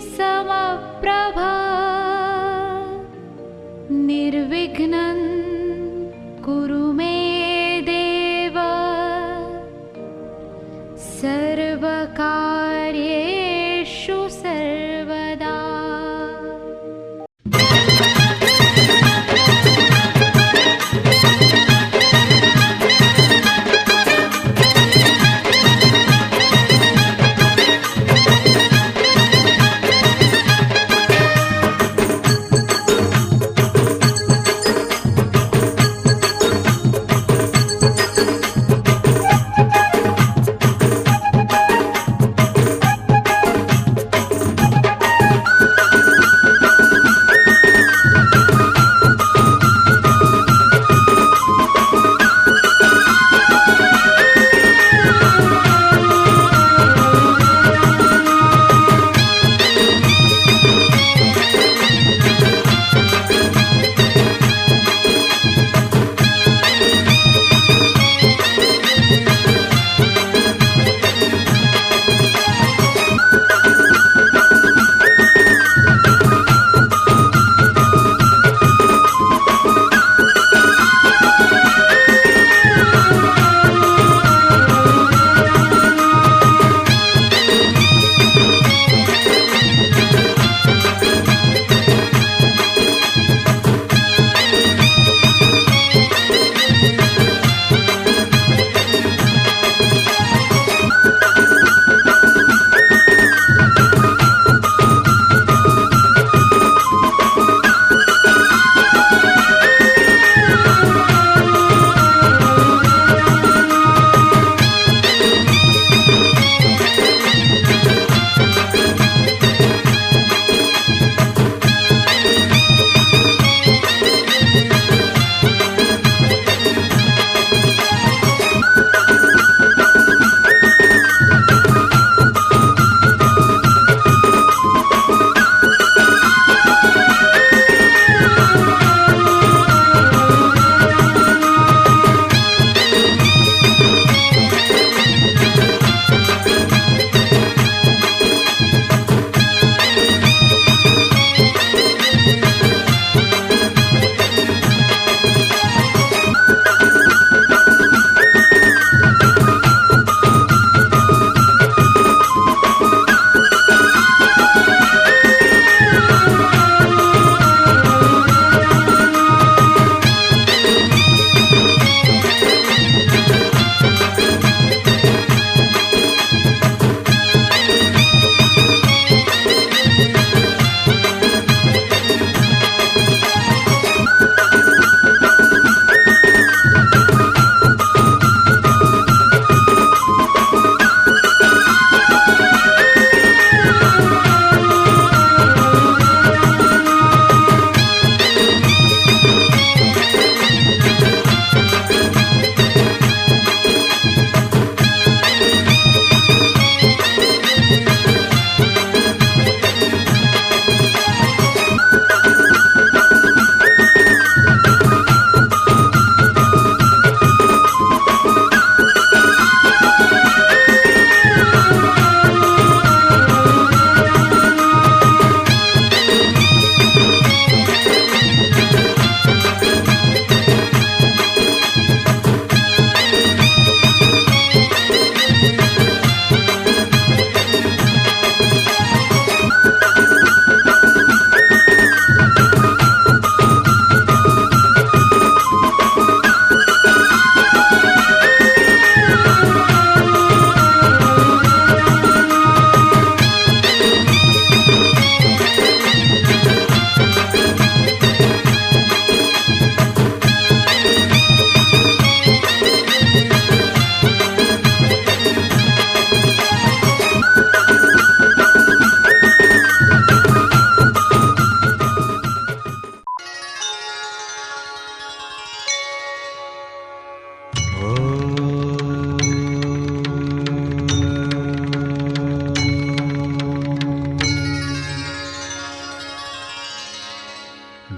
समप्रभा निर्विघ्नं कुरु मे देव सर्वकार्येषु सर्वदा।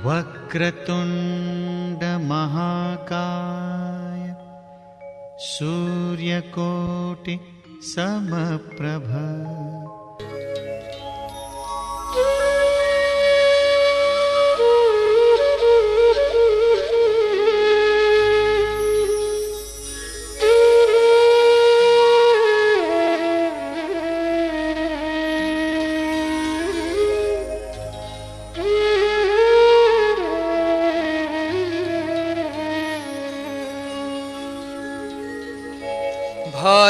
वक्रतुण्डमहाकाय सूर्यकोटि समप्रभ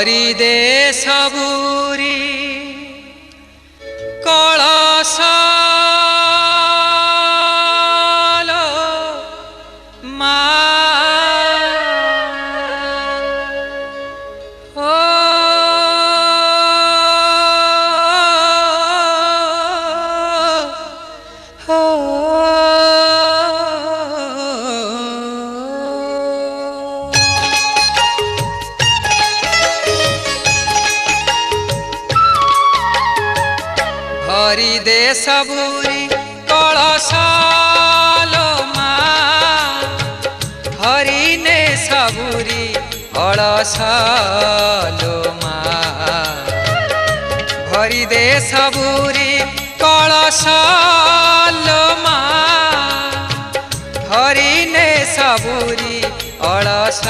भरी दे सबुरी कलश भरी दे सबुरी कलश मा हरि ने सबुरी कलश मा भरी दे सबुरी कलश मा हरि ने सबुरी कलश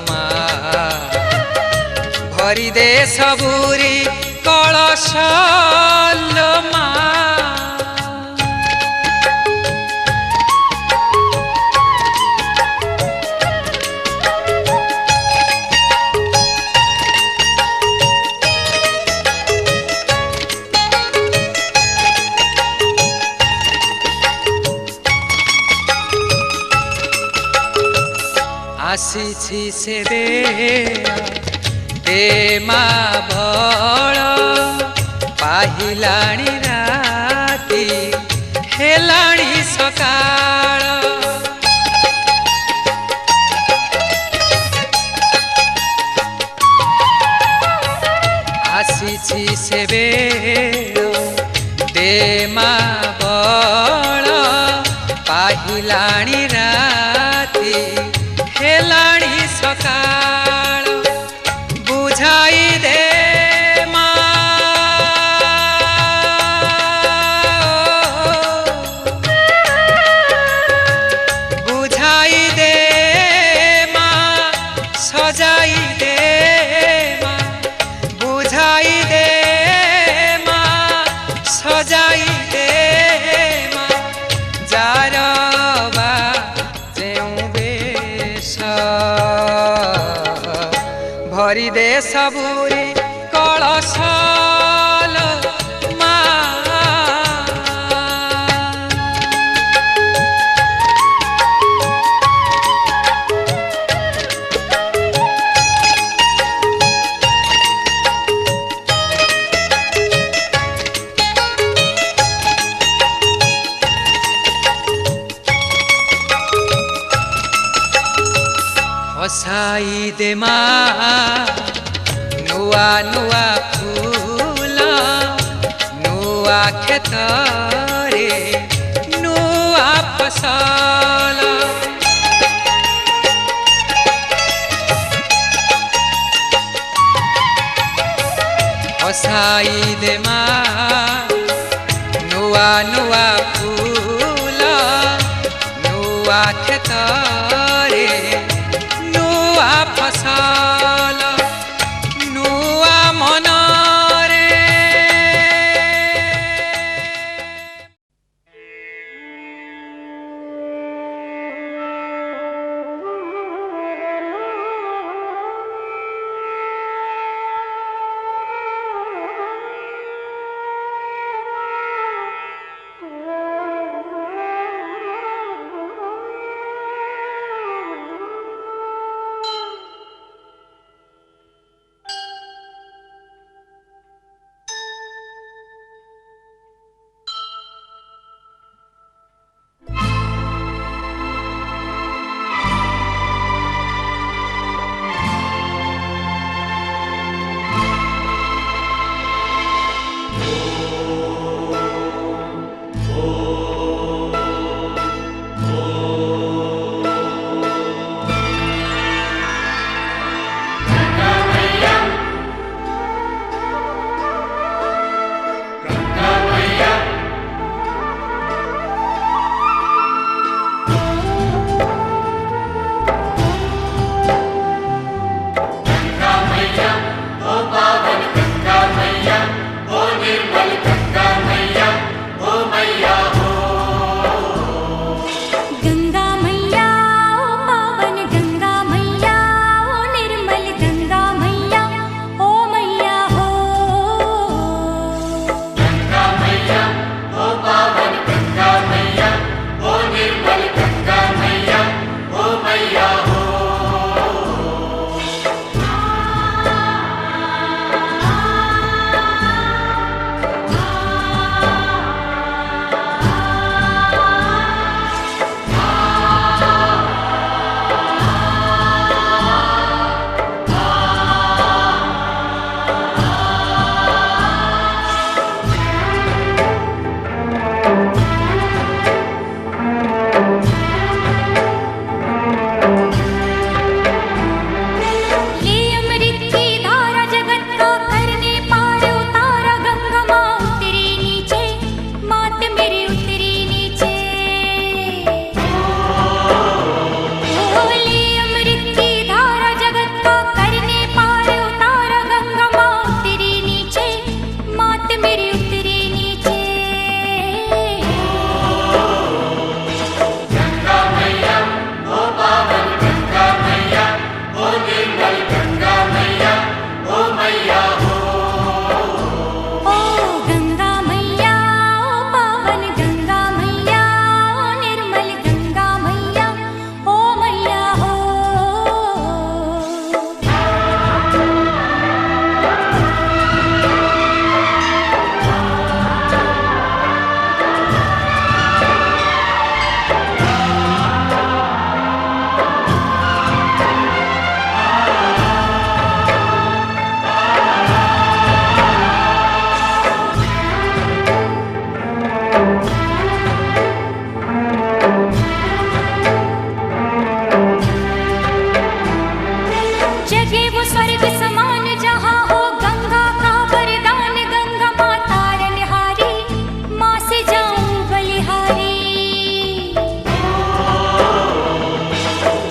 मा भरी दे सबुरी कलश मा आसी से दे मा बळ पाहिलाणी राती हेलाणी सकाळ आसी से दे मा बळ पाहिलाणी राती हेलाणी सकाळ बुझाई दे बुझाई दे सजाई दे बुझाई दे सजाई दे जारवा भरी दे सबुरी कलश मा हसाई दे मा नुआ नुआ फूल नुआ खेत रे नुआ फसल हसाई दे मा नुआ नुआ फूल नुआ खेत रे नुआ फसल नुआ मन रे गंगा फिर उतरे नीचे। गंगा मैया ओ पावन गंगा मैया ओ निर्मल गंगा मैया ओ मैया हो। ओ गंगा मैया ओ पावन गंगा मैया ओ निर्मल गंगा मैया ओ मैया हो। जगे वो स्वर्ग समान जहाँ हो गंगा का वरदान। गंगा माता रनहारी माँ से जाऊं बलिहारी।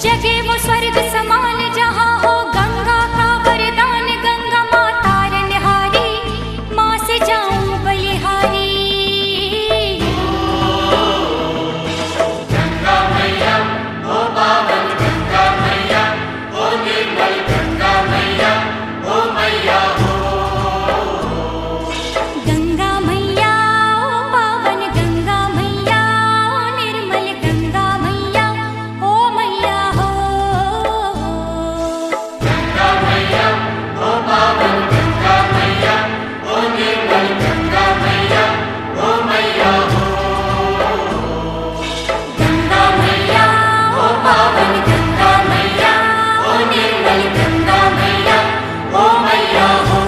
जगे वो स्वर्ग समान जहाँ हो गंगा का वरदान। गंगा माता रनहारी माँ से जाऊं बलिहारी। गंगा मैया ओ पावन गंगा मैया ओ निर्मल गंगा मैया ओ मैया हो। गंगा मैया ओ पावन गंगा मैया ओ निर्मल गंगा मैया ओ मैया हो। गंगा मैया ओ पावन गंगा मैया ओ निर्मल गंगा मैया ओ मैया हो। गंगा मैया ओ पावन गंगा मैया ओ निर्मल गंगा मैया ओ मैया हो।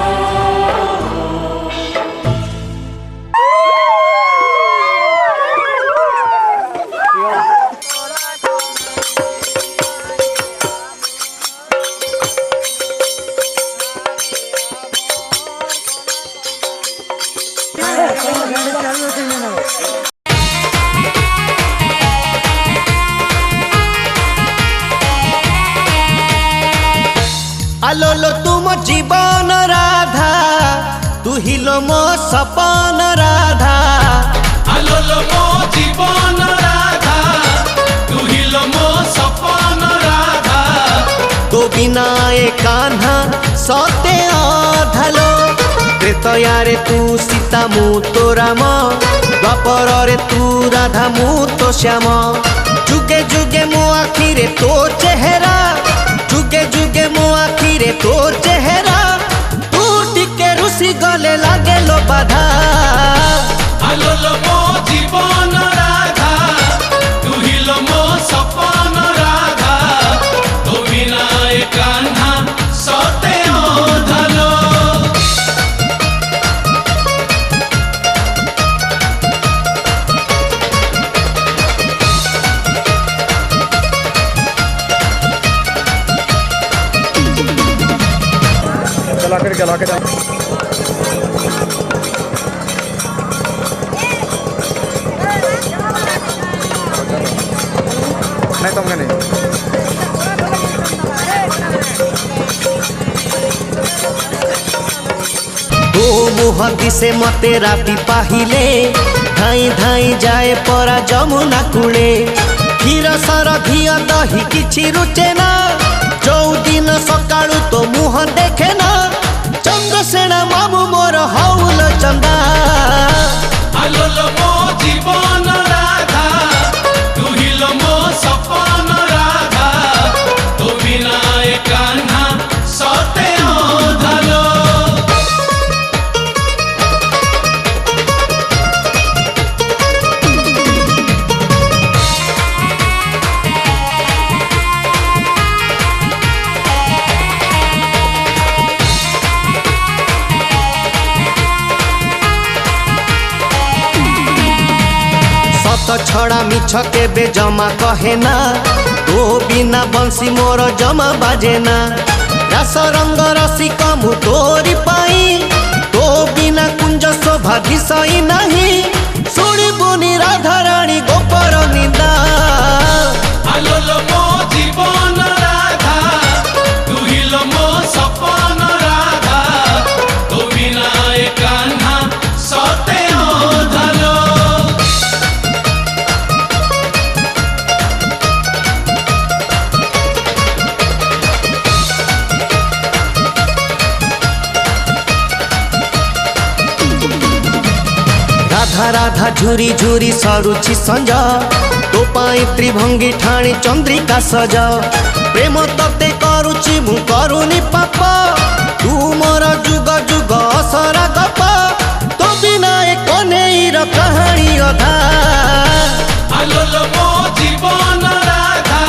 আলোলো তুম জীবন রাধা তুহিলো মো সপন রাধা। আলোলো মো জীবন রাধা তুহিলো মো সপন রাধা। তো বিনা এ কাহ্না সতে অধালো। ত্রেতয়ারে তু সীতা মু তো রাম দ্বাপরে তু রাধা মু তো শ্যাম। যুগে যুগে মো আখিরে তো চেহারা যুগে যুগে মো আখিরে তো চেহারা। তু টিকে রুষি গলে লাগেলো বাধা। আলোলো মো জীবন রাধা তুহিলো মো সপন রাধা। তো বিনা এ কাহ্না সতে অধলো। তো মুহ দিশে মতে রাতি পাহিলে ধাই ধাই যায় পরা যমুনা কূলে। ক্ষীর সর ঘিଅ দহি কিছু রুচে না। যৌদিন সকাଳୁ তো মুহ দেখে না। চন্দ্রসেনা মামু মোর হৌল চন্দা। আলোলো মো জীবন রাধা তুহিলো মো সপন রাধা। তো বিনা এ কাহ্না সতে অধলো। সত ছড়া মিছ কেবে জমা কহে না। তো বিনা বংশী মোর জমা বাজে না। রাস রঙ্গ রসিক মু তোরি পাই। তো বিনা কুঞ্জ শোভা দিশই নাহি। শুଣିবুনি রাধারাণী গোপর নিন্দা। আলোলো মো জীবন রাধা তুহিলো মো সপন রাধা। তো বিনা এ কাহ্না राधा राधा झुरी झुरी सरुची संज तो पाई त्रिभंगी ठाणी चंद्रिका सज प्रेम तते करुची मु करुनी पाप तू मोर जुग जुग असरा गप तो बिना एक कन्हैर कहानी अधा आलोलो मो जीवन राधा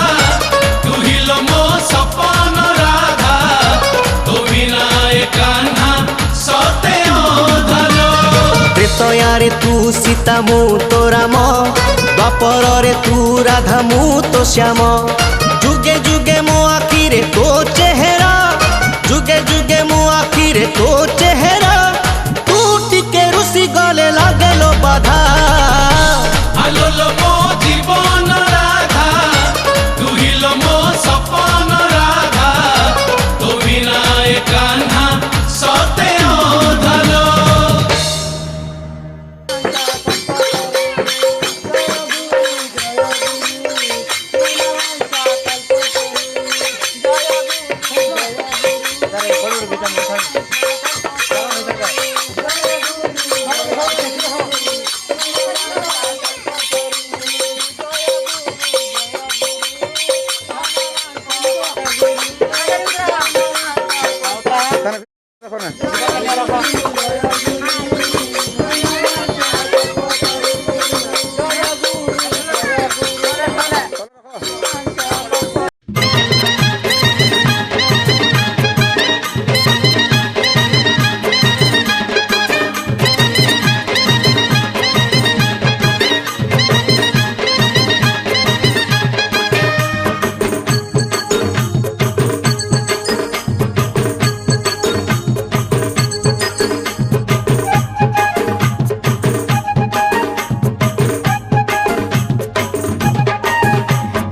तू हिलो मो सपन राधा तो बिना एक कान्हा सते अधलो त्रेतयारे तू सीता मु तो राम द्वापर रे तू राधा मु तो श्याम जुगे जुगे मो आखिरे तो चेहरा जुगे जुगे मो आखिरे तो चेहरा तू टिके रुसी गले लागेलो बाधा आलोलो मो जीवन राधा तू हिलो मो सपन राधा तो बिना एक कान्हा सते अधलो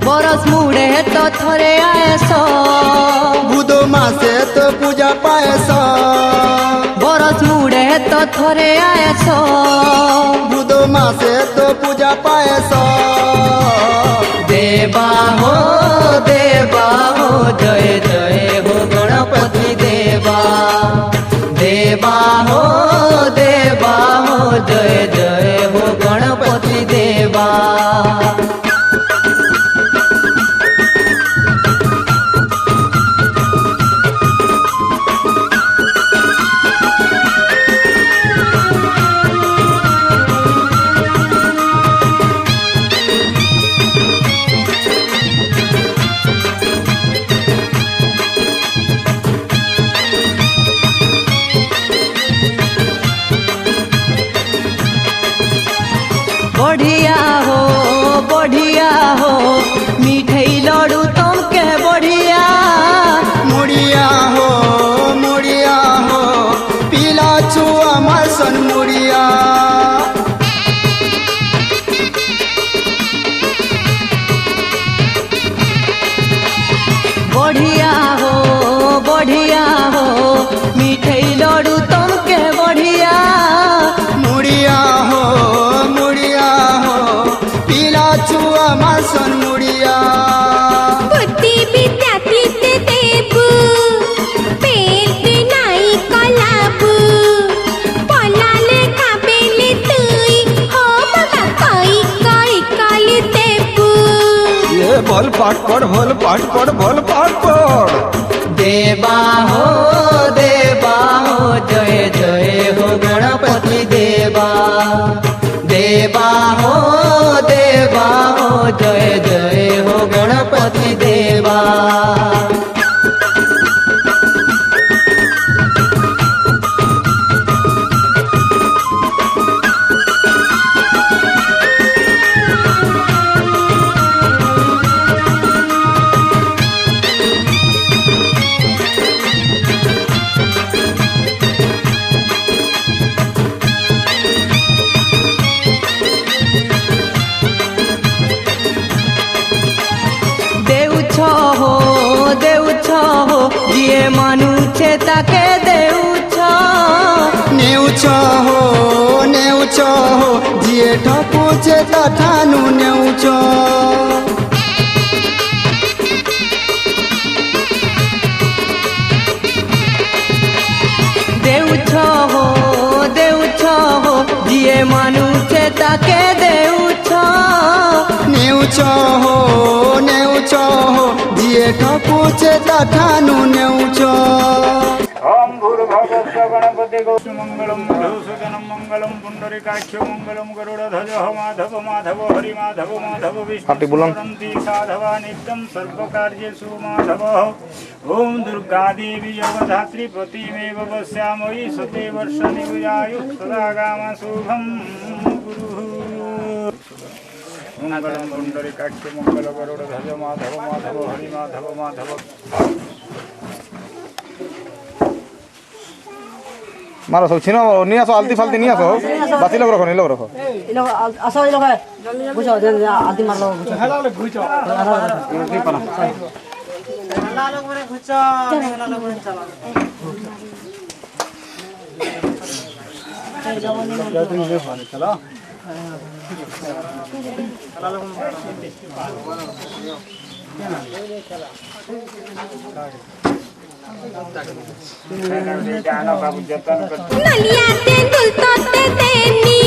बरस मुड़े तो थोरे आएस बुधो मासे तो पूजा पाएस बरस मुड़े तो थोरे आएस बुधो मासे तो पूजा पाएस देवा हो जय जय हो गणपति देवा देवा हो जय जय हो गणपति देवा बढ़िया हो मिठाई लड्डू तुमके बढ़िया मुड़िया हो पीला छुआ मासन मुड़िया बढ़िया हो मिठाई लड्डू तुमके बढ़िया मुड़िया हो पीला छुआ मासन मुड़िया बुद्धि विद्या तीते देबु पेट नाई कलाबु पलाले काबेले तुई हो बाबा कई काली देबु ये भोल पाठ पढ़ देवा हो जय जय हो गणपति देवा देवा हो जय जय हो गणपति देवा देउछ हो जिए मानुछे ताके देउछ नेउछ हो जिए ठपुछे ता ठानु नेउछ देउछ हो जिए मानुछे ताके देउछ नेउछ हो जिए ठकुचे ताठानु नेउछ ओम भूर्भुवस्व गणपतिगो मंगलम मधुसूदनं मंगलम पुंडरीकाक्ष मंगलम गरुड़ध्वज माधव माधव हरि माधव माधव विष्णु साधवा नित्यं सर्वकार्येषु माधव। ओम दुर्गा देवी जगद्धात्री प्रतिमेव पश्यामहि सते वर्षनिर्यायु सदा गाम शुभम गुरुः। मंगलम पुंडरीकाक्ष मंगल गरुड़ध्वज माधव माधव हरि माधव माधव। मारो सब छिनो नहीं आसो आलती फालती नहीं आसो बाती लोग रखो नहीं लोग रखो इ लोग आसो इ लोग बुझो आलती मार लो बुझो हेला लोग बुझो नहीं पना हेला लोग माने बुझो हेला लोग माने चला चलो नलिया ते दुलतोते तेनी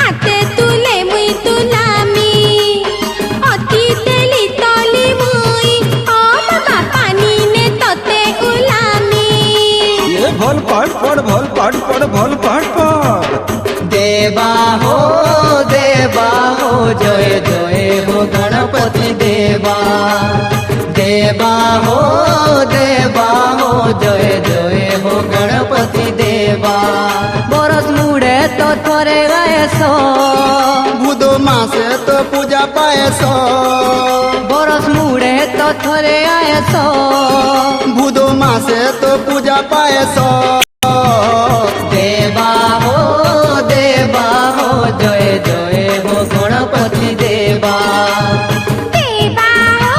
आते तुले मुई तुलामी अति तेली तली मुई ओ बाबा पानी ने तोते उलामी ये भोल पाट पड़ भोल पाट पड़ भोल पाट पड़ देवा हो जय जय हो गणपति देवा देवा हो जय जय हो गणपति देवा बरस मुड़े तो थोरे गायसो बुधो मासे तो पूजा पाएसो बरस मुड़े तो थोरे आयसो बुधो मासे तो पूजा पाएसो देवा हो जय जय हो गणपति देवा देवा हो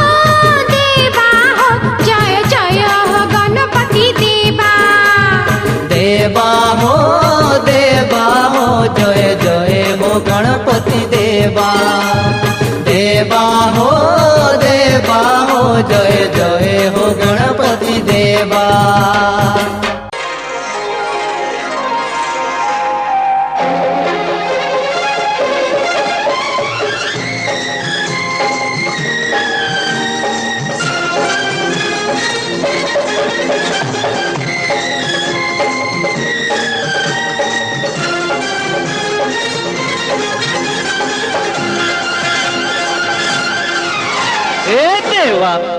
जय जय हो गणपति देवा देवा हो जय जय हो गणपति देवा देवा हो जय जय हो गणपति देवा।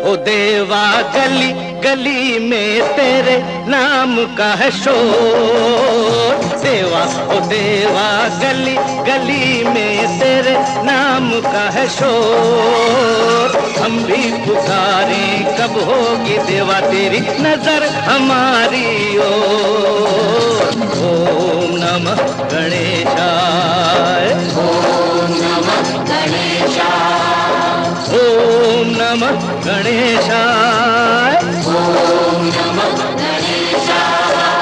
ओ देवा गली गली में तेरे नाम का है शोर देवा ओ देवा गली गली में तेरे नाम का है शोर हम भी पुकारें कब होगी देवा तेरी नजर हमारी ओर। ओम नमः गणेशाय ओम नमः गणेशाय ओम नमः गणेशाय ओम नमः गणेशाय।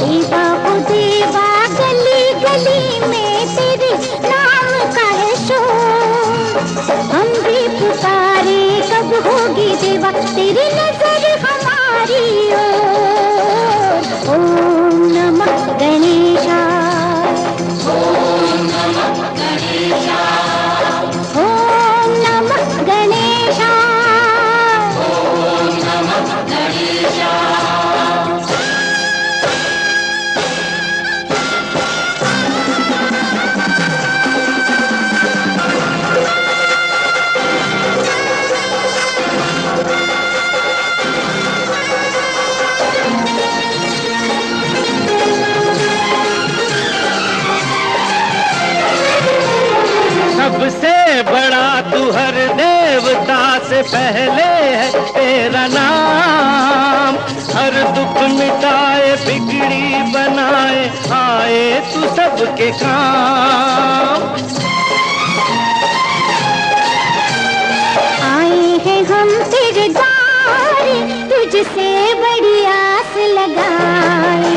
देवा ओ देवा गली गली में तेरे नाम का है शोर हम भी पुकारे कब होगी देवा तेरी नजर हमारी ओर। ओम नमः गणेशाय ओम नमः गणेशाय ओम नमः गणेशाय ओम नमः गणेशाय। सबसे बड़ा तू हर देवता से पहले है तेरा नाम हर दुख मिटाए बिगड़ी बनाए आए तू सबके काम। आए हैं हम तेरे द्वारे तुझसे बड़ी आस लगाए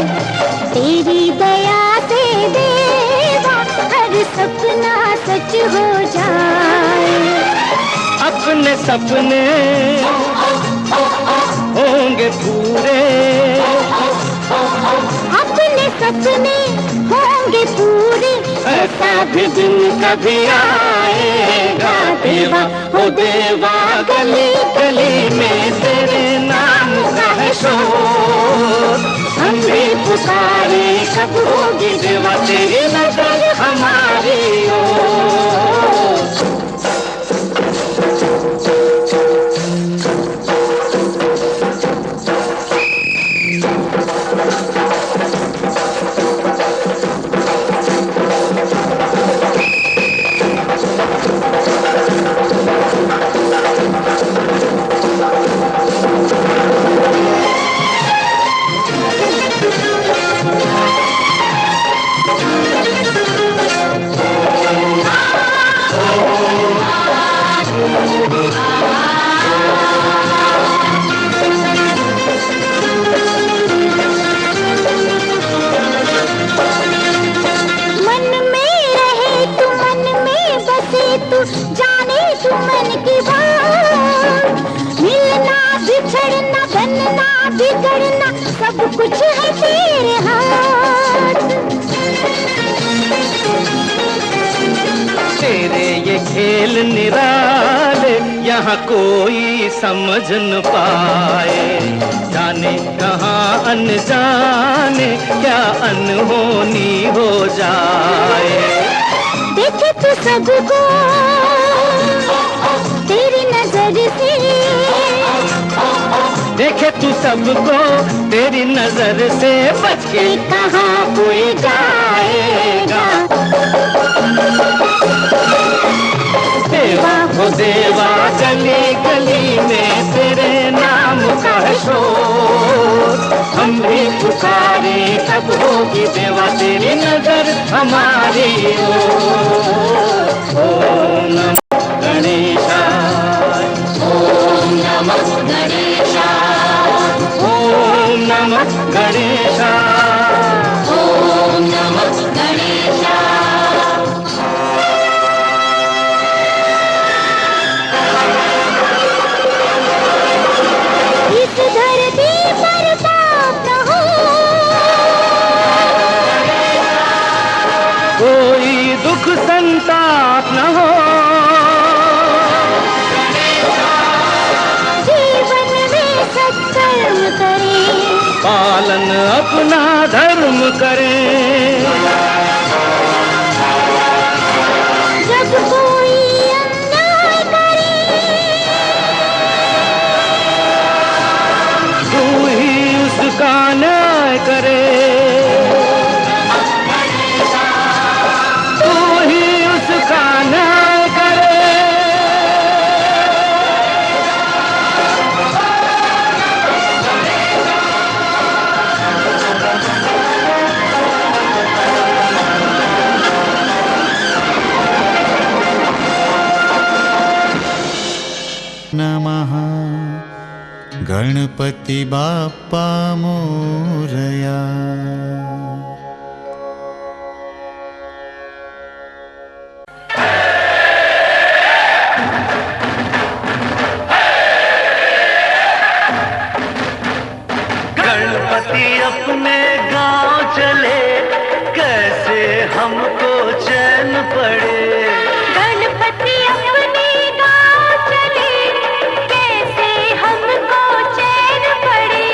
तेरी दया से देवा हर सपना सच हो जाए। अपने सपने होंगे पूरे अपने सपने होंगे पूरे भी दिन कभी आएगा देवा, ओ देवा गली गली में तेरे नाम का है शोर। हम भी पुकारे कब होगी देवा तेरी नजर हमारी ओर। जाने तू मन की बात, मिलना बिछड़ना बनना बिगड़ना सब कुछ है तेरे हाथ। तेरे ये खेल निराले यहाँ कोई समझ न पाए, जाने कहाँ अनजाने क्या अनहोनी हो जाए। देखे तू सबको तेरी नजर से, देखे तू सबको तेरी नजर से, बच के कहाँ कोई जाएगा। देवा हो देवा गली गली में तेरे नाम का है शोर। हम भी पुकारे कब होगी देवा तेरी नजर हमारी ओर। ओम नमः गणेशाय, ओम नमः गणेशाय, ओम नमः गणेशाय, ओम नमः गणेशाय। इस धरती पर पाप न हो, कोई दुख संताप न हो, जीवन में सत्कर्म करें, पालन अपना धर्म करें। जब कोई अन्याय करे, तू ही उसका न्याय करे, तू ही उसका न्याय करे। नमः गणपति बाप्पा मोरया। गणपति अपने गांव चले, कैसे हमको चैन पड़े। गणपति अपने गाँव चले, कैसे हमको चैन पड़े।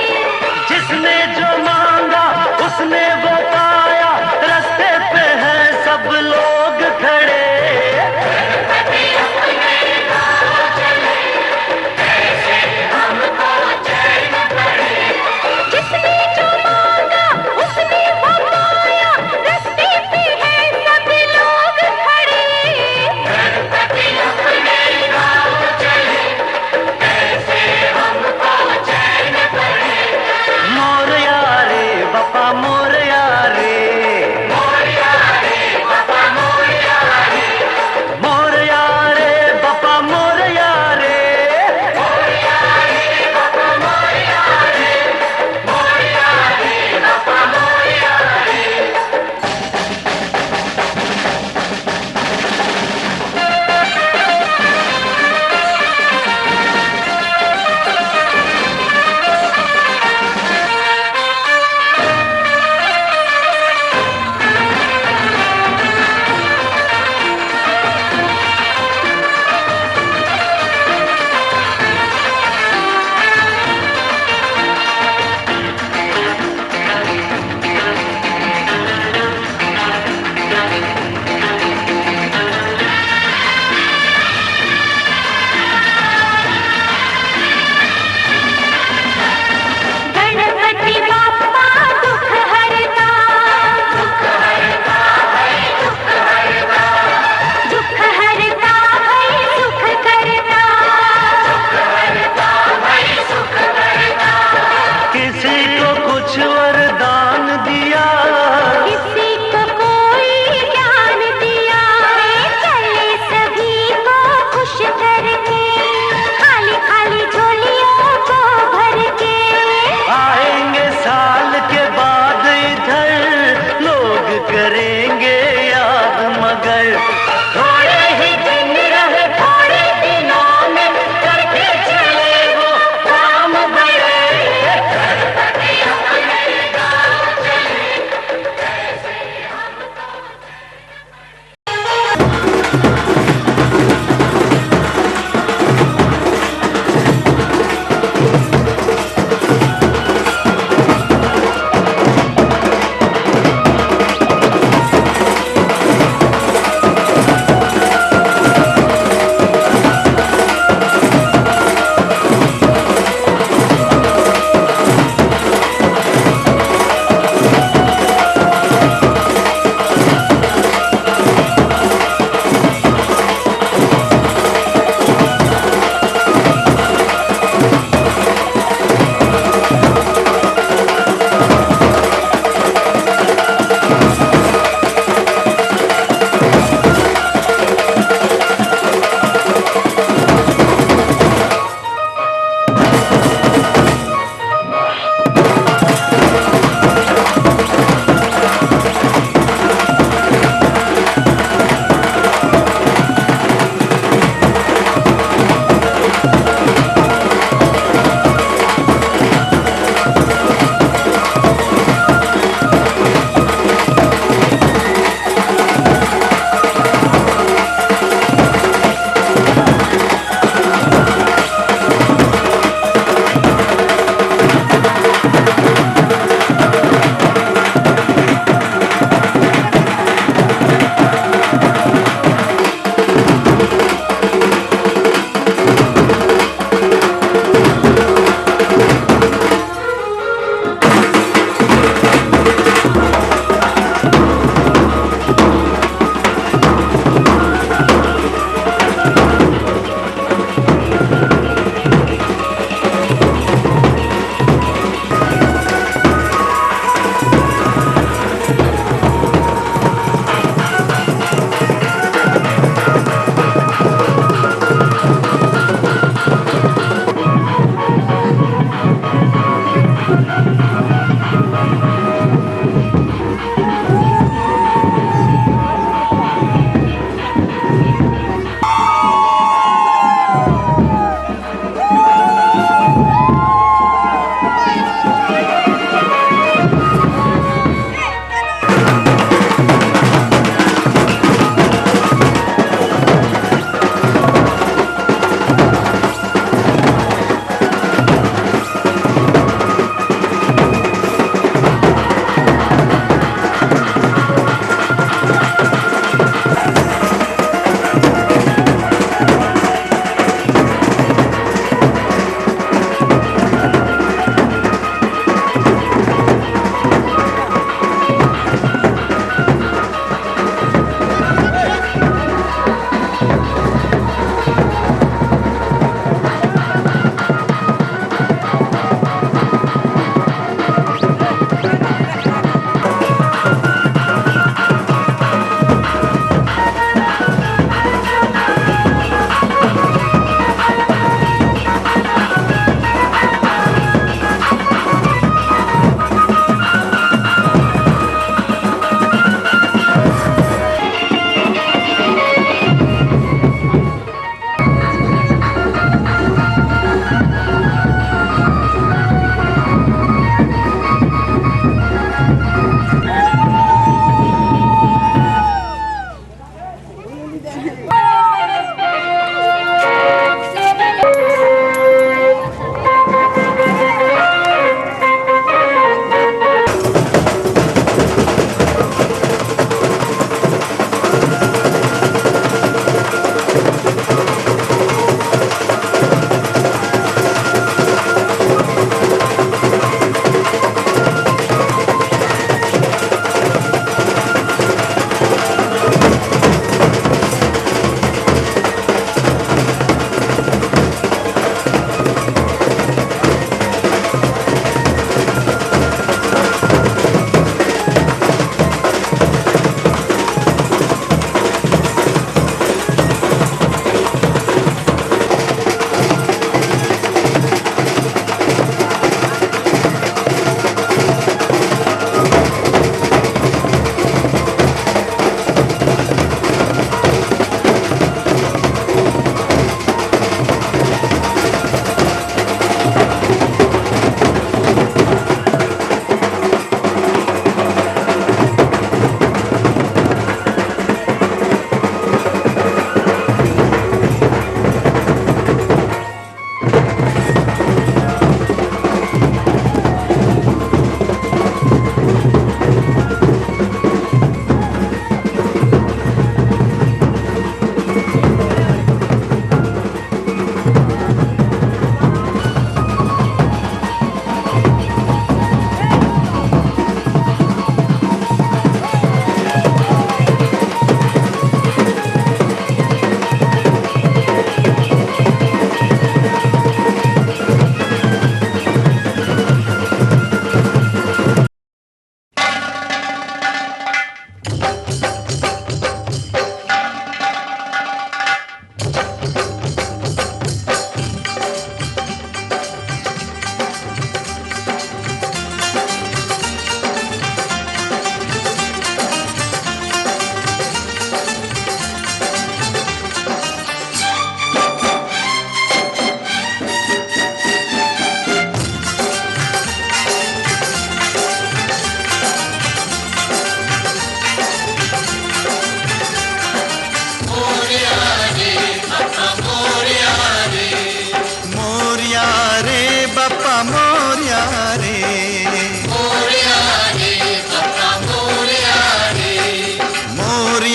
जिसने जो मांगा उसने वो पाया, रास्ते पे हैं सब लोग खड़े। गणपति अपने गाँव चले, कैसे हमको चैन पड़े। जिसने जो मांगा उसने वो पाया, रास्ते पे हैं सब लोग खड़े।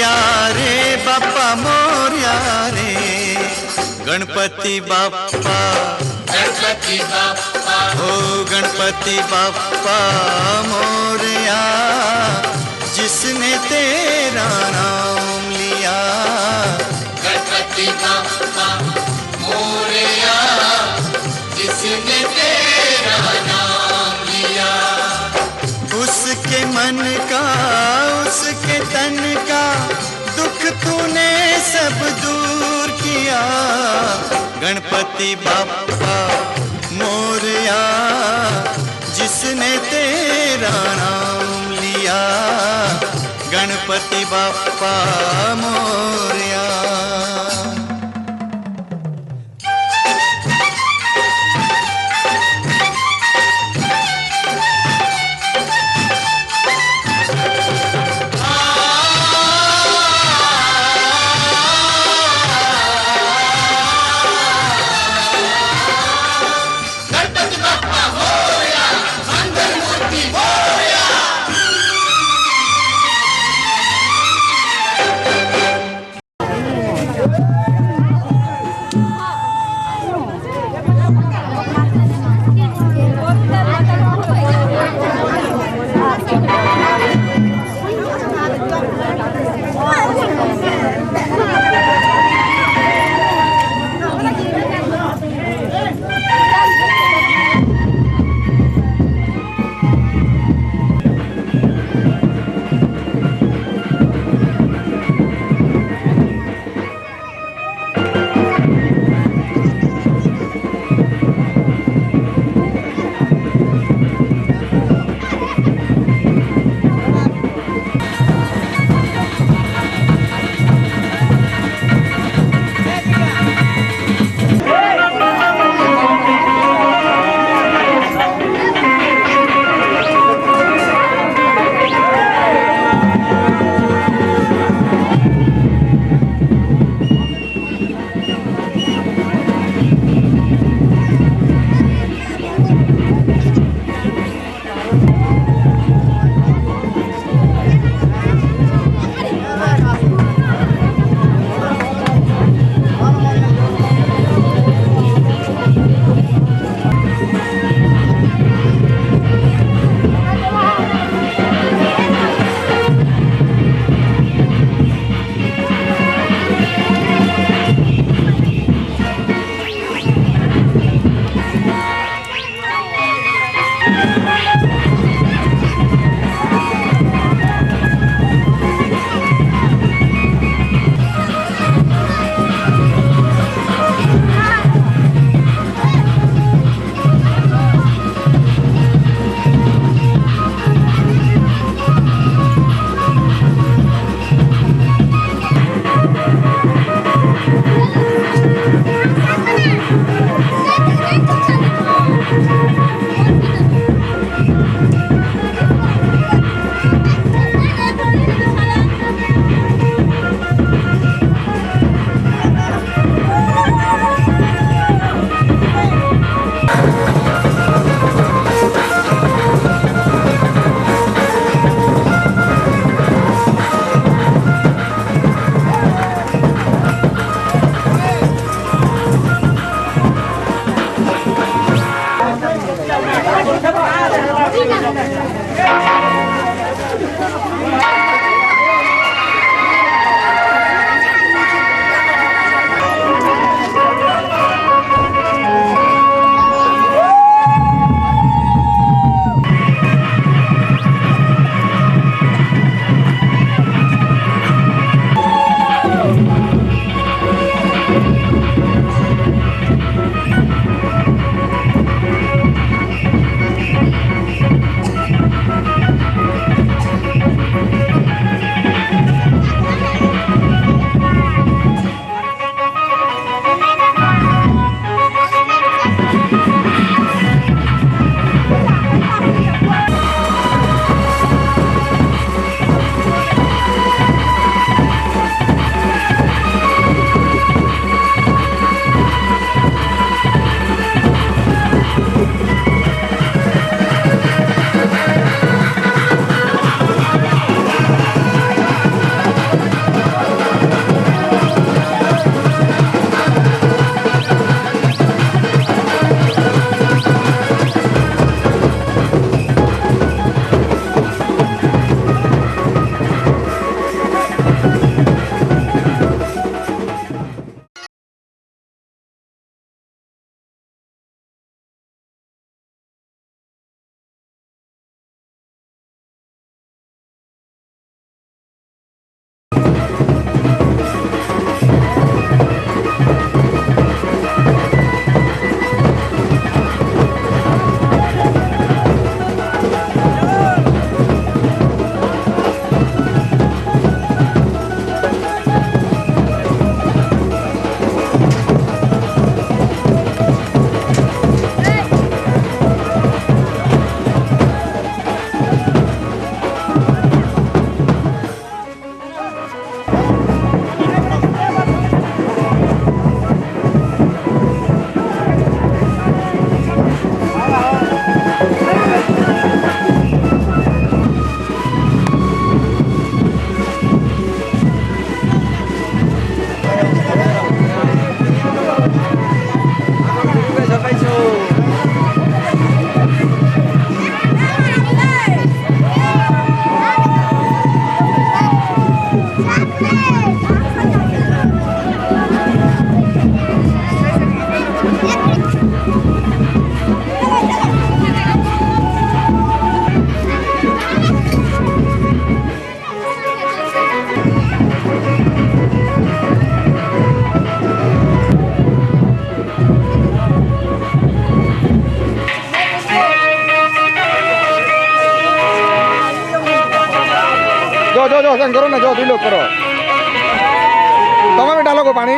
मोरया रे बाप्पा मोरया रे गणपति बाप्पा गणपति बाप्पा ओ गणपति बाप्पा मोरया जिसने तेरा नाम लिया गणपति बाप्पा मोरया जिसने तेरा नाम लिया उसके मन का उसके तन का दुख तूने सब दूर किया गणपति बाप्पा मोरया जिसने तेरा नाम लिया गणपति बाप्पा मोरया जो 2 लोग करो तुम्हें भी डालो को पानी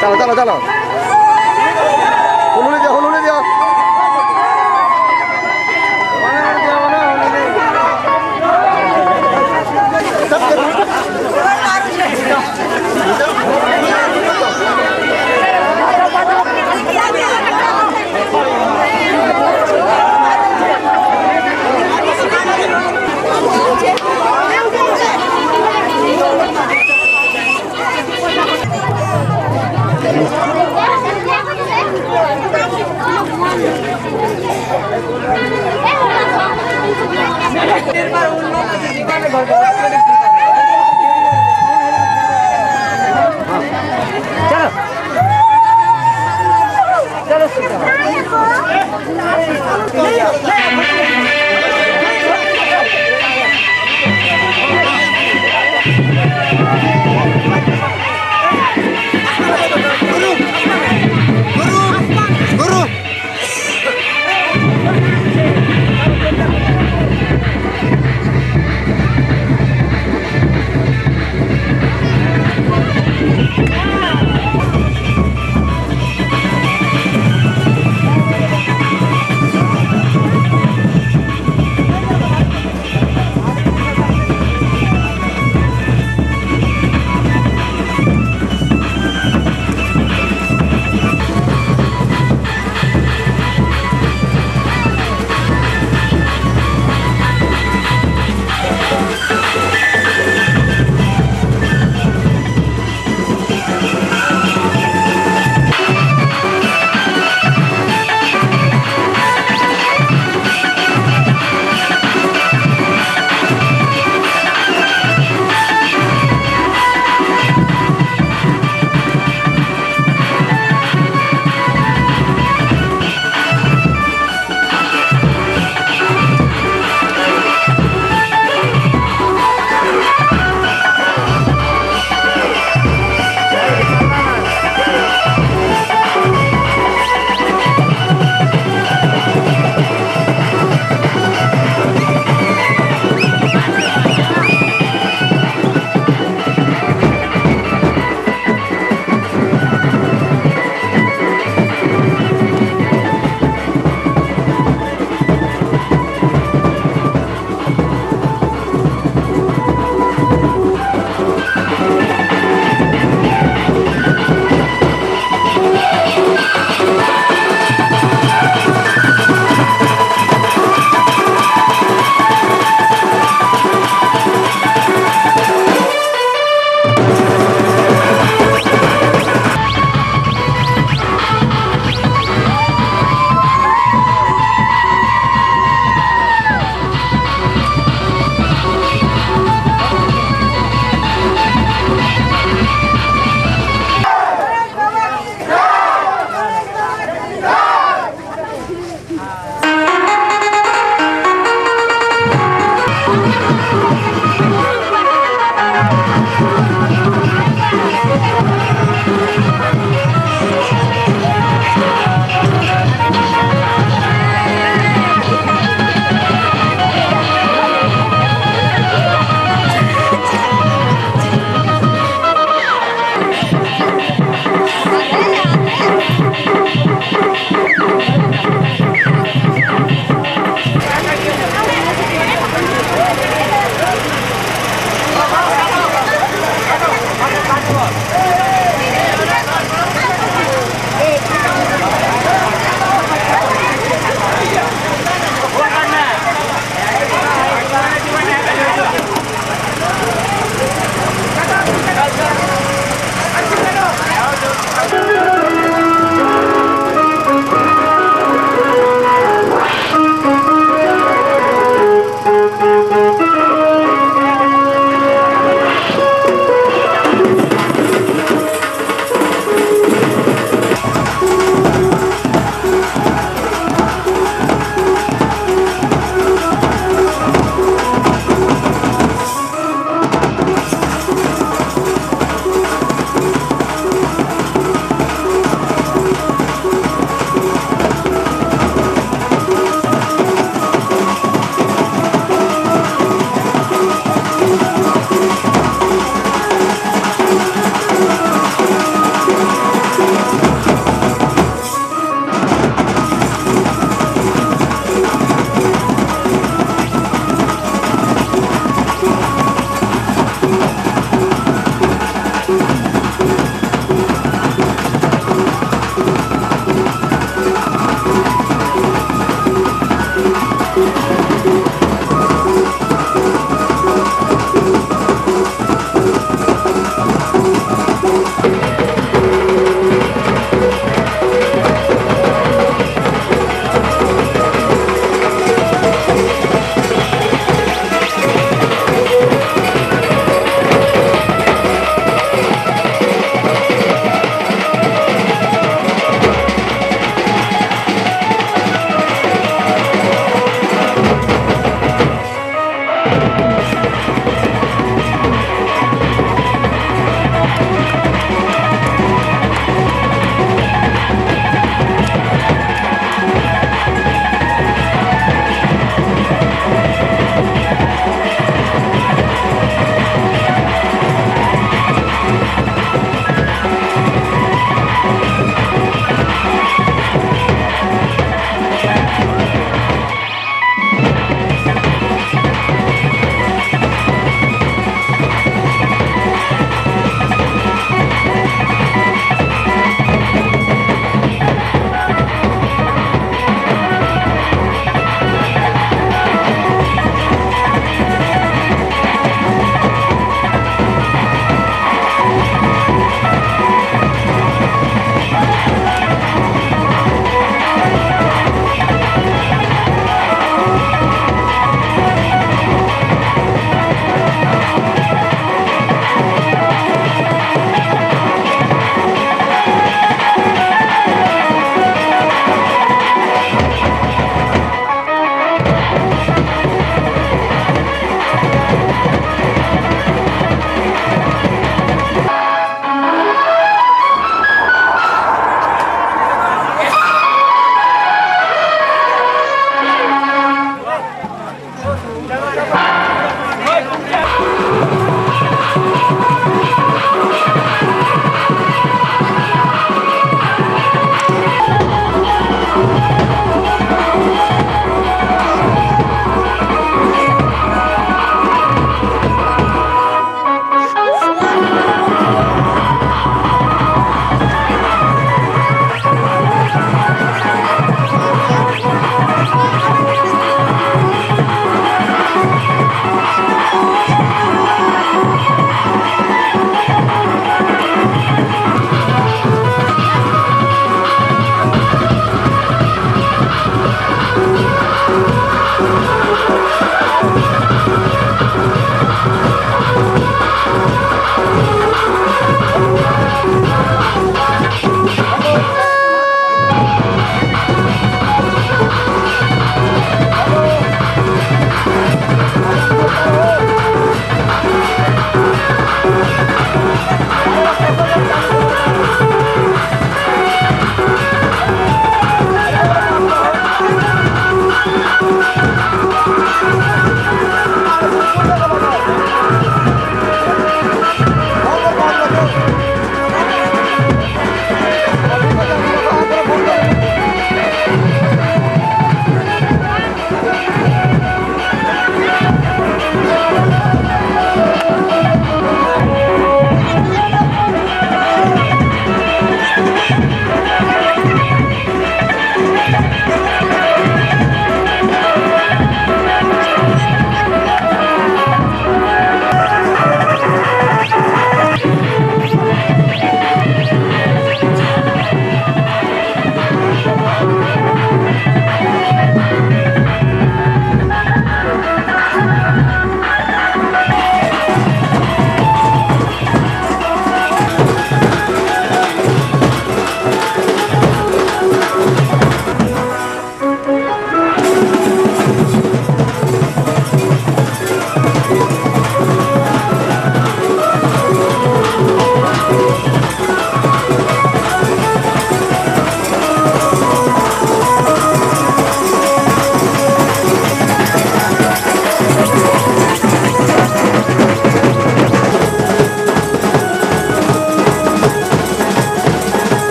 चलो चलो चलो हुलुली दियो हुलुली दियो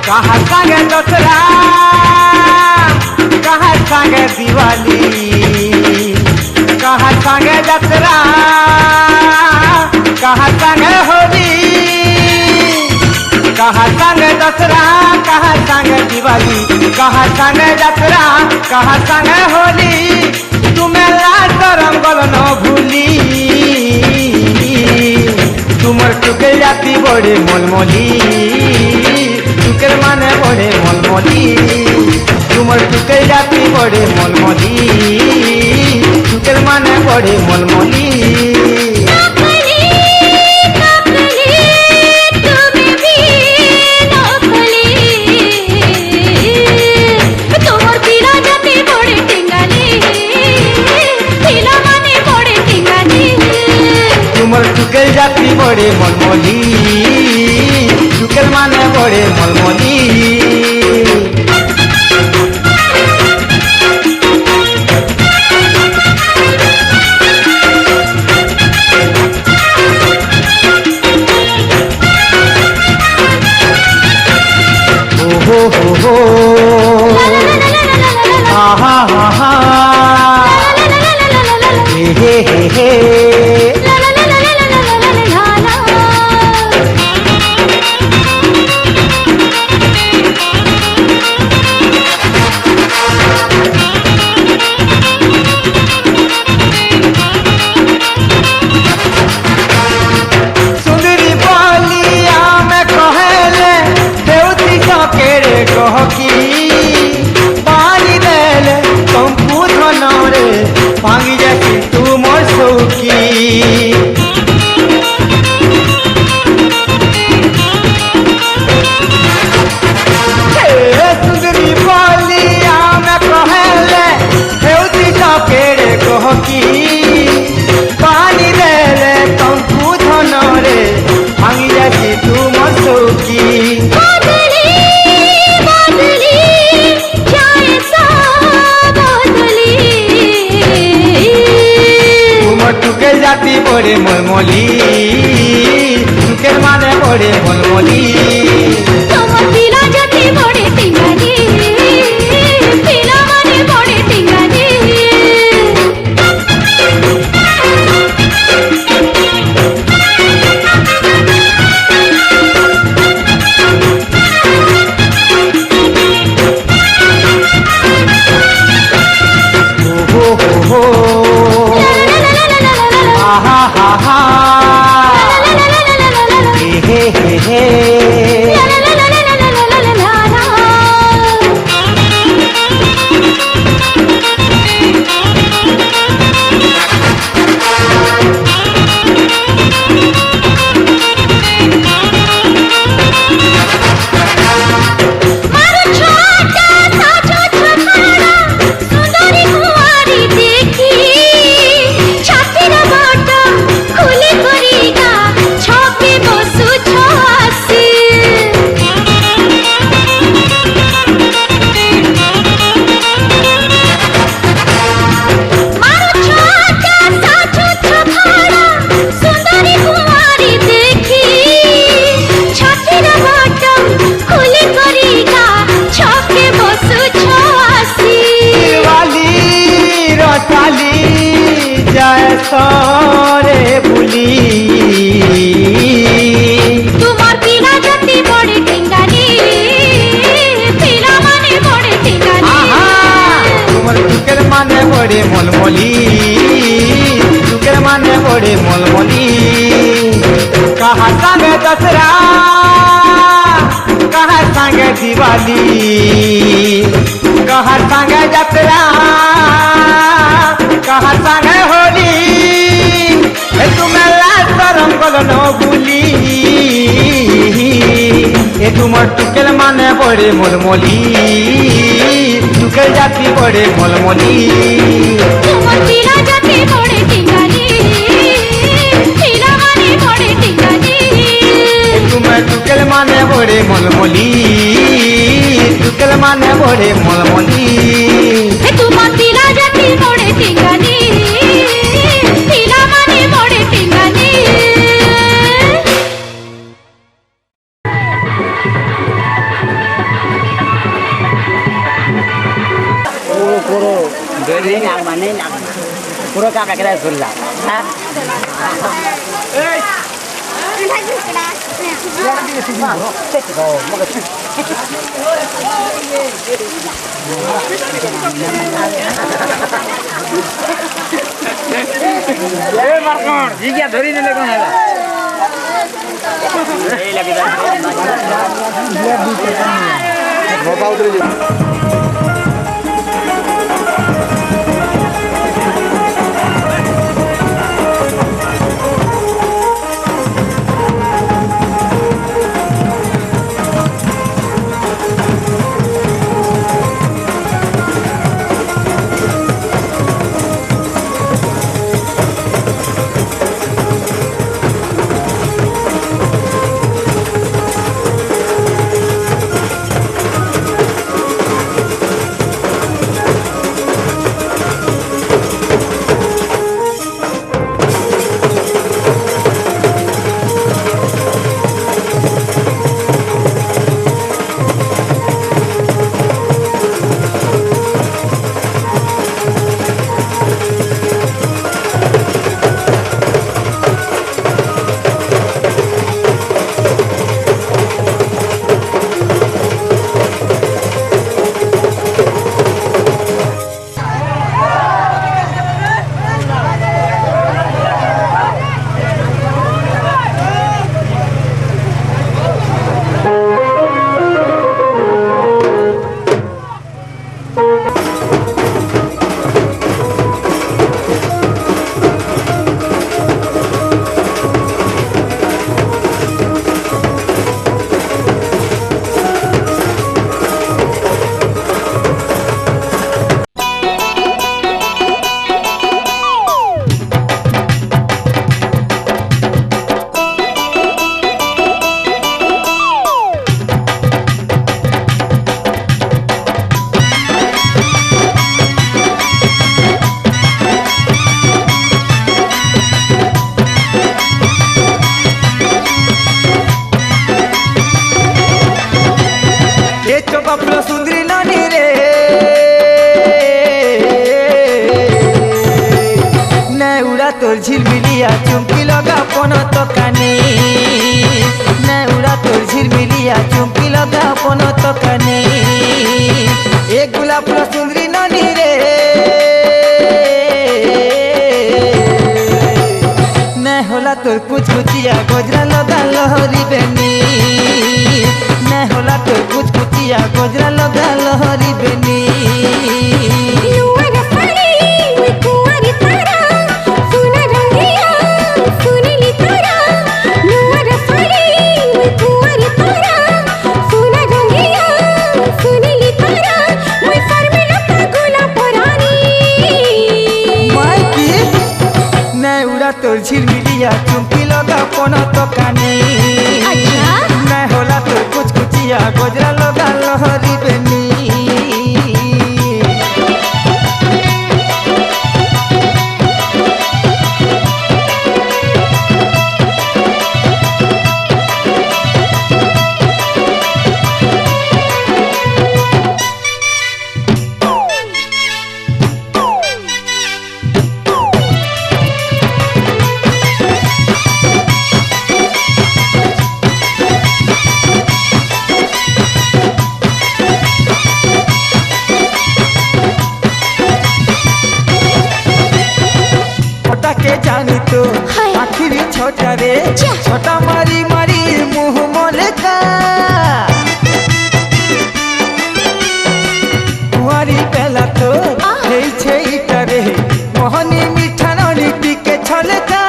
कहा संगे दसरा कहा संगे दिवाली कहा संगे दसरा कहा संगे होली कहा संगे दसरा कहा संगे दिवाली कहा संगे दसरा कहा संगे होली तुम्हें लाल रंगल न भूली तुमर टुके जाती बड़े मलमली टुकेर माने बड़े मलमली तुमर टुके जाती बड़े मलमली टुकेर माने बड़े मलमली टुकेल जाती बड़े मलमली टुकेल माने बड़े मलमली ओ हो आहा हा हा हे हे हे भांगी जाती तू मोर सौकी सुंदरी बोलिया में कहले हेउती सकेरे कहकी पानी देले कंकु धन रे भांगी जाती तू मोर सौकी टुके जाती बड़े मलमली टुकेर माने बड़े मलमली তোমার পিলা জাতি বড়ে টিঙ্গানি পিলা মানে বড়ে টিঙ্গানি ओ हो हो आहा हा हा कहा संग दसरा कहा संग दिवाली कहा संग जतरा कहा संग होली तुम्हें लाशरम गलन बुली ए तुमर टुकेल माने बड़े मोलमोली टुकेल जाती बड़े मोलमोली তোমার টিলা জাতি বড়ে টিঙ্গালি টিলা মানে বড়ে টিঙ্গালি तुम्हें टुकेल माने बड़े मोलमोली टुकेल माने बड़े मोलमोली তোমার টিলা জাতি বড়ে টিঙ্গালি টিলা মানে বড়ে টিঙ্গালি পুরো কাকা কেটে ধরলাম হ্যাঁ ধরি নিলে কোন তোর ঝিলমিলিয়া চুমকি লগা পন তো কানে না উড়া তোর ঝিলমিলিয়া চুমকি লগা পন তো কানে এ গোলাপ ফুল সুন্দরী ননি রে না होला তোর কুচকুচিয়া গজরা লগা লহরি বেনি না होला তোর কুচকুচিয়া গজরা লগা লহরি বেনি তোর ঝিলমিলিয়া চুমকি লগা পন তো কানে না होला তোর কুচকুচিয়া গজরা লগা লহরি বেনি छोटा मारी मारी मुँह मोलका कुआरी पहला तो छे इटरे मोहनी मीठा ननी टिके छलका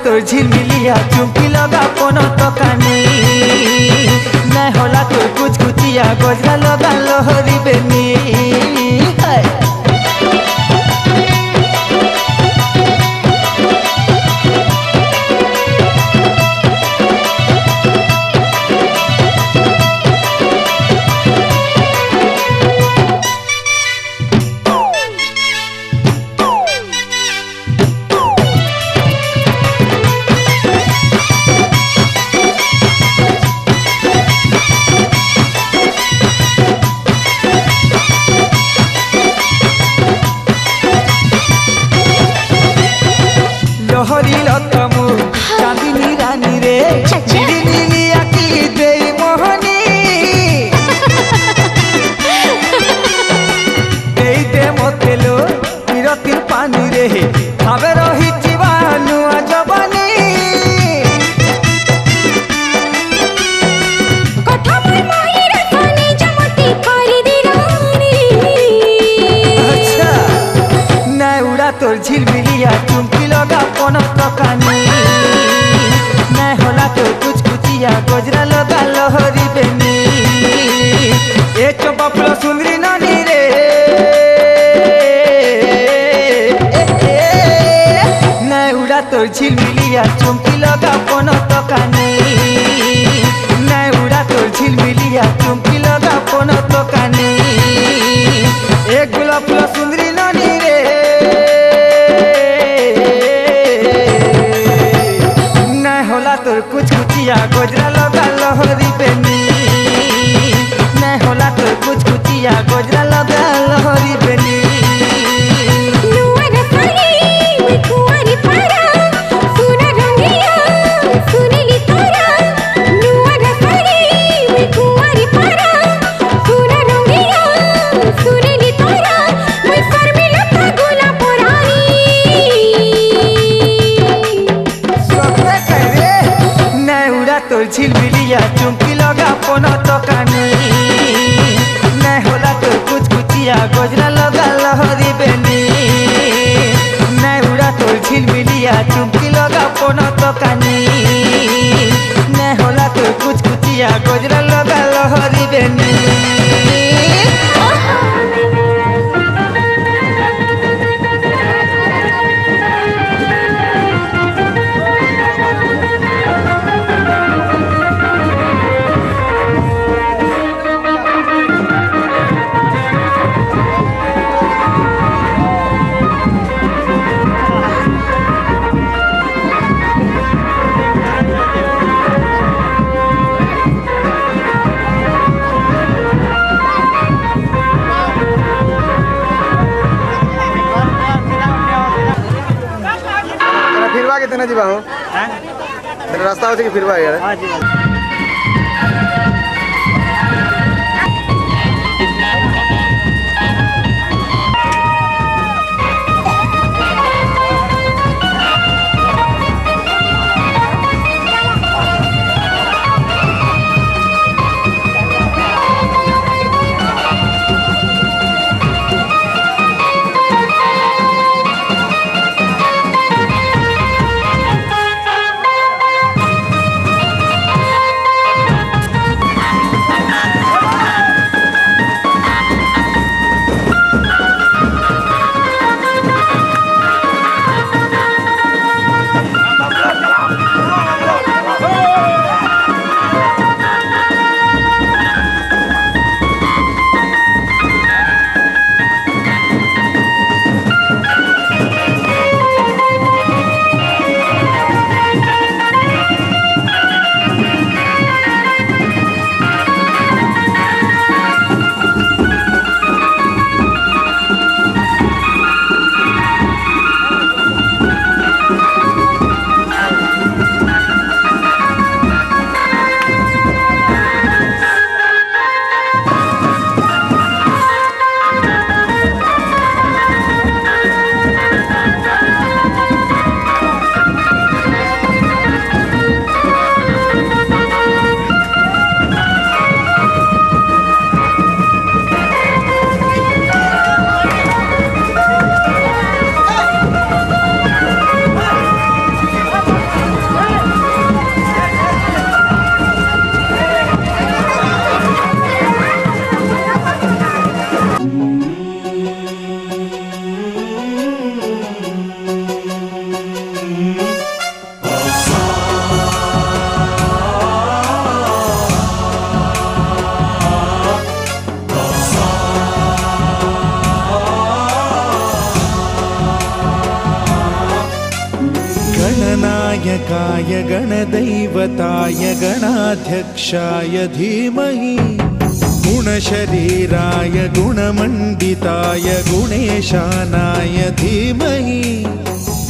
তোর ঝিলমিলিয়া চুমকি লগা কোনো দোকানে না হলা তোর কুচকুচিয়া গজরা লগা লহরি বেনি লহরি লতমু চাঁদিনী রানী রে নীলি আকি দেই মোহনী দেই দে মতেলো বিরতির পানি রে ভাবে রহিছি বানুয়া জবানী কথা মই মায়ের কানে জমতি করে দিরানি আচ্ছা না উড়া তোর ঝিলমিলিয়া চুমকি লগা কোনো দোকানে না হলা তোর কুচকুচিয়া গজরা লগা লহরি বেনি এ চম্পা সুন্দরী নানি রে না উড়া তোর ঝিলমিলিয়া চুমকি লগা কোনো দোকানে না উড়া তোর ঝিলমিলিয়া চুমকি লগা কোনো দোকানে এ গোলাপ সুন্দরী নানি রে না হলা তোর কুচকুচিয়া গজরা লগা লহরি বেনি না হলা তোর কুচকুচিয়া গজরা লগা লহরি বেনি নুয়ার সারি মই কুয়ারি পারা সোনা রঙ্গিয়া সুনীলি তোরা নুয়ার সারি মই কুয়ারি পারা সোনা রঙ্গিয়া সুনীলি তোরা মই শর্মিলা গুলা পুরানি সবে করে না উড়া তোর ঝিলমিলিয়া চুমকি লগা কোনো দোকানে না হলা তোর কুচকুচিয়া গজরা লগা লহরি বেনি না উড়া তোর ঝিলমিলিয়া চুমকি লগা কোনো দোকানে না হলা তোর কুচকুচিয়া গজরা লগা লহরি বেনি फिरवा के तेना जीवा हो रास्ता हो कि फिरवा यार गणनायकाय गणदैवताय गणाध्यक्षाय धीमहि गुणशरीराय गुणमण्डिताय गुणेशानाय धीमहि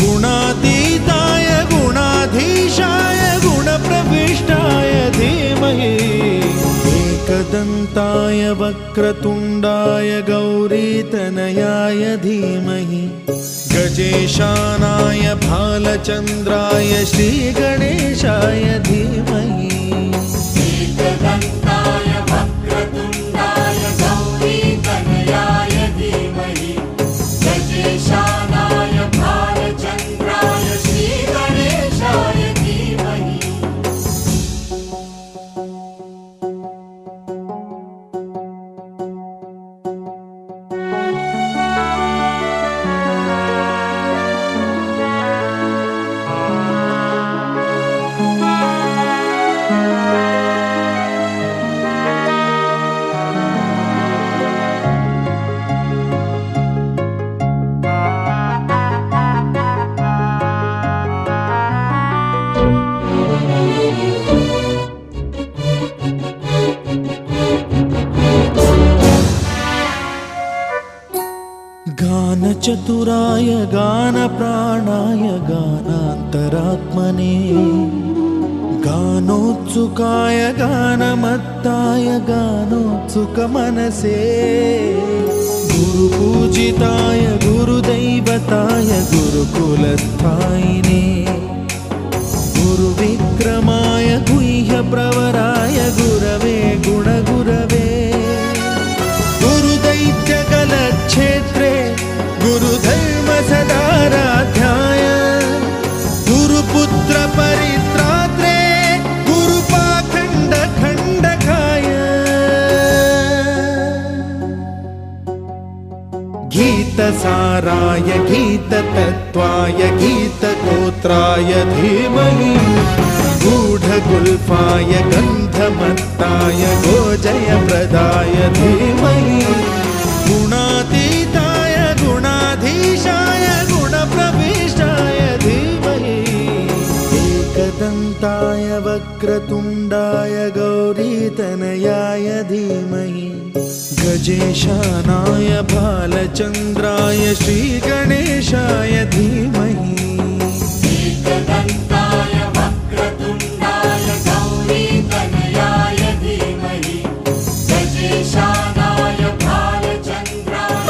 गुणातीताय गुणाधीशाय गुणप्रविष्टाय धीमहि एकदन्ताय वक्रतुण्डाय गौरीतनयाय धीमहि गजेशानाय भालचन्द्राय श्रीगणेशाय धीमहि एकदन्ताय वक्रतुण्डाय गौरीतनयाय धीमहि गजेशानाय भालचन्द्राय श्रीगणेशाय धीमहि गानचतुराय गानप्राणाय गानान्तरात्मने गानोत्सुकाय गानमत्ताय गानोत्सुकमनसे गुरुपूजिताय गुरुदैवताय गुरुकुलस्थायिने गुरुविक्रमाय गुह्यप्रवराय गुरवे गुणगुरवे गुरुदैत्यकलक्षेत्रे गुरुधर्मसदाराध्याय गुरुपुत्र परित्रात्रे गुरुपाखण्डखण्डकाय गीतसाराय गीततत्त्वाय गीतगोत्राय धीमहि गूढगुल्फाय गन्धमत्ताय गोजयप्रदाय धीमहि गुणातीताय गुणाधीशाय गुणप्रविष्टाय धीमहि एकदन्ताय वक्रतुण्डाय गौरीतनयाय धीमहि गजेशानाय भालचन्द्राय श्रीगणेशाय धीमहि एकदन्ताय वक्रतुण्डाय गौरीतनयाय धीमहि गजेशानाय भालचन्द्राय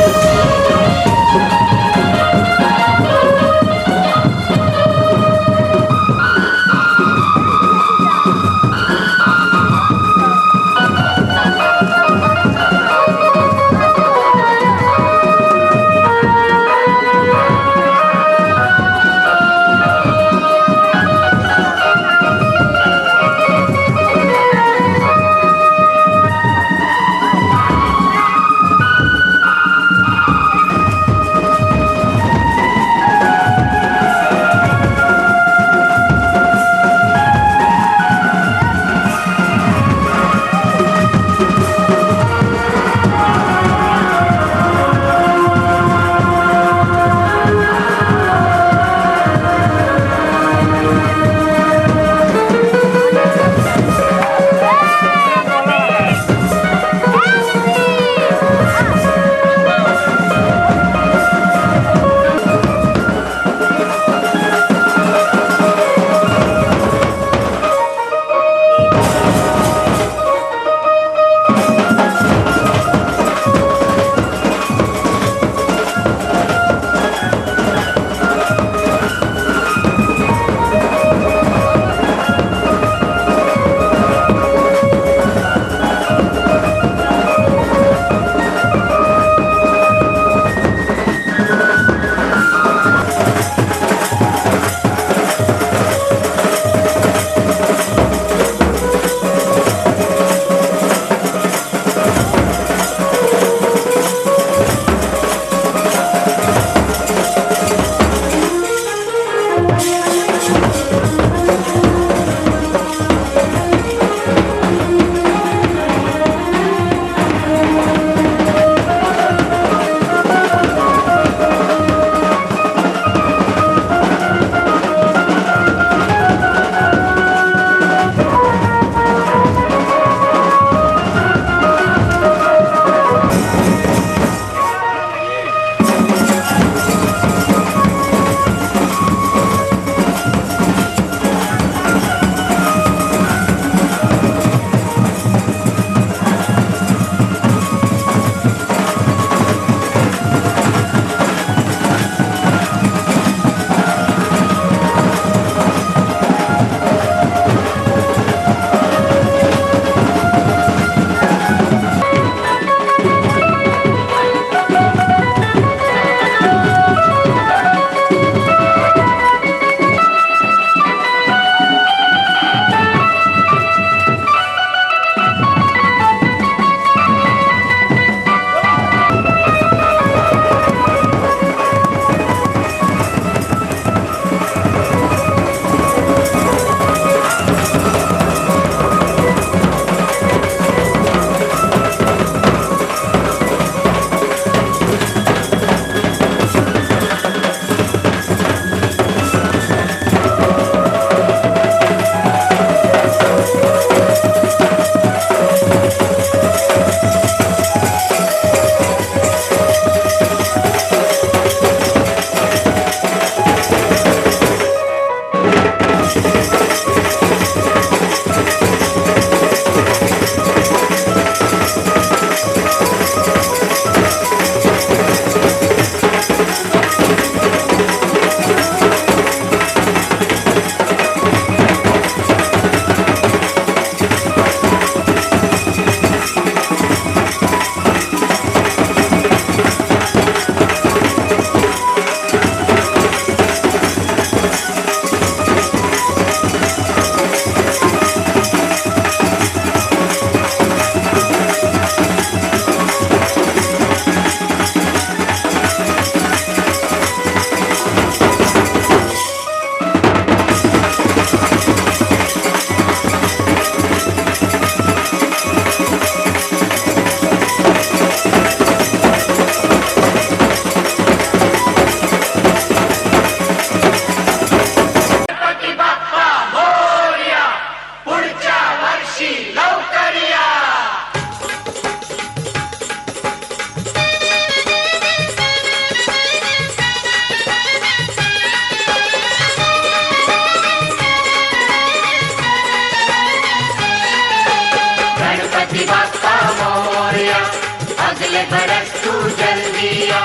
अगले बरस तू जल्दी आ,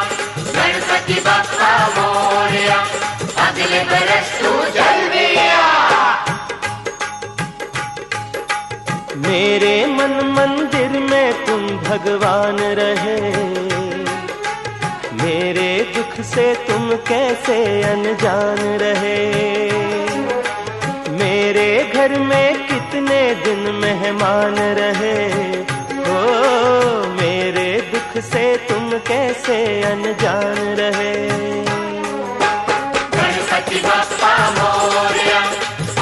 गणपति बप्पा मोरया, अगले बरस तू जल्दी आ। मेरे मन मंदिर में तुम भगवान रहे, मेरे दुख से तुम कैसे अनजान रहे। मेरे घर में कितने दिन मेहमान रहे, ओ मेरे दुख से तुम कैसे अनजान रहे। गणपति बप्पा मोरया,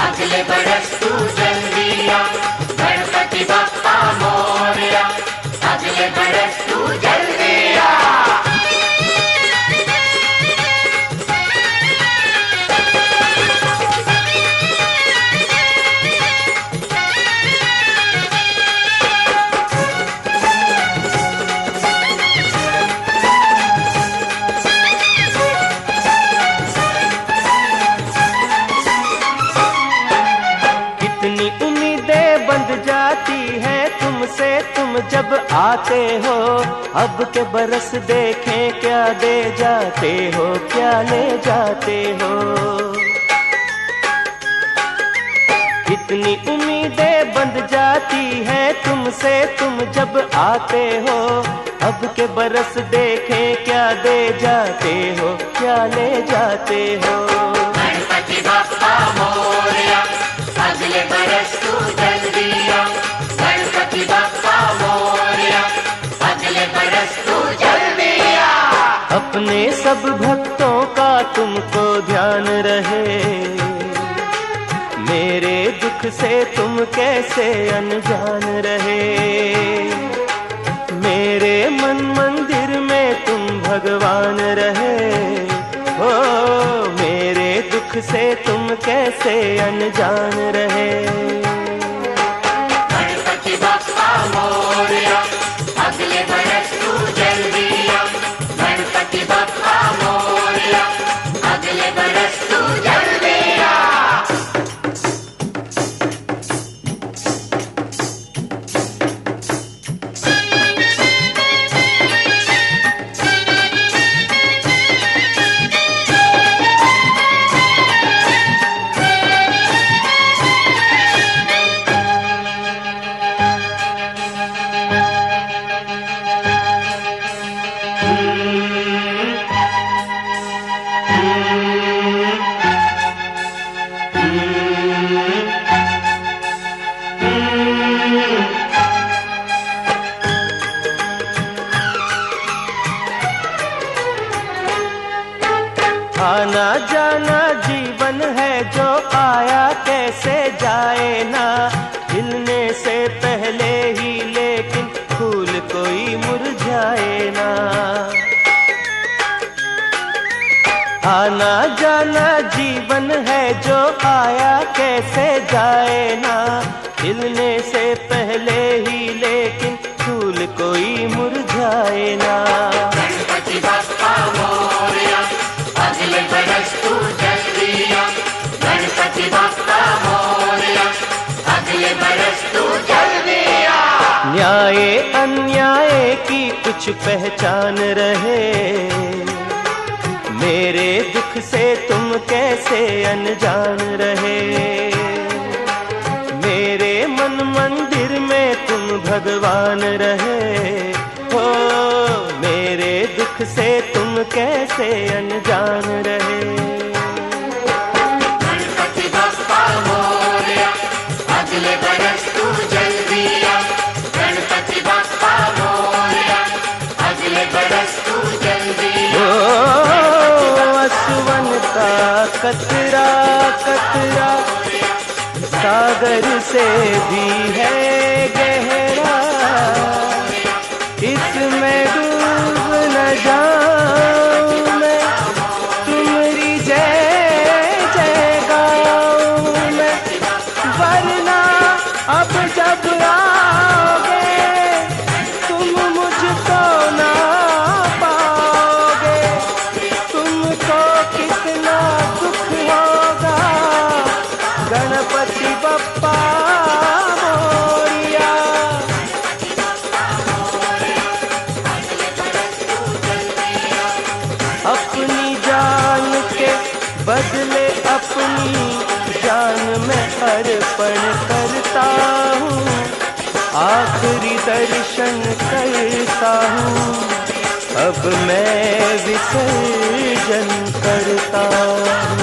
अगले बरस तू जल्दी आ, गणपति बप्पा मोरया, अगले बरस तू जल्दी आ। तुम जब आते हो, अब के बरस देखें क्या दे जाते हो, क्या ले जाते हो। कितनी उम्मीदें बंध जाती हैं तुमसे तुम जब आते हो, अब के बरस देखें क्या दे जाते हो, क्या ले जाते हो। गणपति बप्पा मोरया, अगले बरस तू जल्दी आ, गणपति बप्पा मोरया, अगले बरस तू जल्दी आ। अपने सब भक्तों का तुमको ध्यान रहे, मेरे दुख से तुम कैसे अनजान रहे। मेरे मन मंदिर में तुम भगवान रहे, ओ मेरे दुख से तुम कैसे अनजान रहे। गणपति बप्पा मोरया, अगले बरस तू जल्दी आ, गणपति बप्पा मोरया, अगले बरस तू जल्दी आ। आना जाना जीवन है जो आया कैसे जाए ना, खिलने से पहले ही लेकिन फूल कोई मुरझाए ना। आना जाना जीवन है जो आया कैसे जाए ना, खिलने से पहले ही लेकिन फूल कोई मुरझाए ना। गणपति बप्पा मोरया, अगले बरस तू जल्दी आ, गणपति बप्पा मोरया, अगले बरस तू जल्दी आ। न्याय अन्याय की कुछ पहचान रहे, मेरे दुख से तुम कैसे अनजान रहे। मेरे मन मंदिर में तुम भगवान रहे, हो मेरे दुख से तुम कैसे अनजान रहे। गणपति बप्पा मोरया, अगले बरस तू जल्दी आ, गणपति बप्पा मोरया, अगले बरस तू जल्दी आ। असुवन का कतरा कतरा सागर से भी है गहरा, इसमें डूब न जाऊं मैं, तुम्हारी जय जय गाऊं मैं। वरना अब जब आओगे तुम मुझको ना पाओगे, तुमको कितना दुख होगा। गणपति बप्पा मोरया, अर्पण करता हूँ, आखिरी दर्शन करता हूँ, अब मैं विसर्जन करता हूँ।